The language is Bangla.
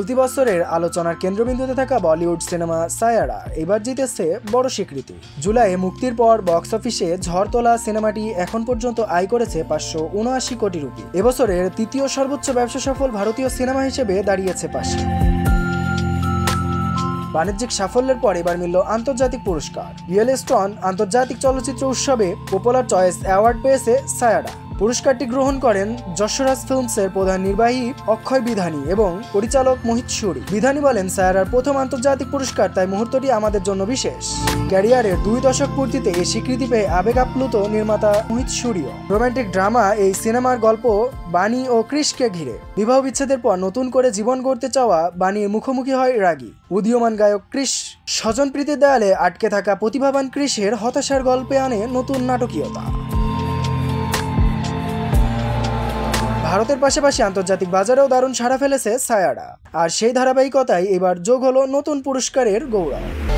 চলতি বছরের আলোচনার কেন্দ্রবিন্দুতে থাকা বলিউড সিনেমা সায়ারা এবার জিতেছে বড় স্বীকৃতি। জুলাইয়ে মুক্তির পর বক্স অফিসে ঝড় তোলা সিনেমাটি এখন পর্যন্ত আয় করেছে 579 কোটি রুপি। এবছরের তৃতীয় সর্বোচ্চ ব্যবসা সফল ভারতীয় সিনেমা হিসেবে দাঁড়িয়েছে পাশে। বাণিজ্যিক সাফল্যের পর এবার মিলল আন্তর্জাতিক পুরস্কার। ইয়েলস্টোন আন্তর্জাতিক চলচ্চিত্র উৎসবে পপুলার চয়েস অ্যাওয়ার্ড পেয়েছে সায়ারা। পুরস্কারটি গ্রহণ করেন যশরাজ ফিল্মসের প্রধান নির্বাহী অক্ষয় বিধানী এবং পরিচালক মোহিত সুরি। বিধানী বলেন, সায়ারার প্রথম আন্তর্জাতিক পুরস্কার, তাই মুহূর্তটি আমাদের জন্য বিশেষ। ক্যারিয়ারের 2 দশক পূর্তিতে এই স্বীকৃতি পেয়ে আবেগ আপ্লুত নির্মাতা মোহিত সুরিও। রোমান্টিক ড্রামা এই সিনেমার গল্প বানি ও ক্রিশকে ঘিরে। বিবাহ বিচ্ছেদের পর নতুন করে জীবন গড়তে চাওয়া বানির মুখোমুখি হয় রাগী উদীয়মান গায়ক ক্রিশ। স্বজনপ্রীতির দেয়ালে আটকে থাকা প্রতিভাবান ক্রিশের হতাশার গল্পে আনে নতুন নাটকীয়তা। ভারতের পাশাপাশি আন্তর্জাতিক বাজারেও দারুণ সাড়া ফেলেছে সায়ারা, আর সেই ধারাবাহিকতায় এবার যোগ হলো নতুন পুরস্কারের গৌরব।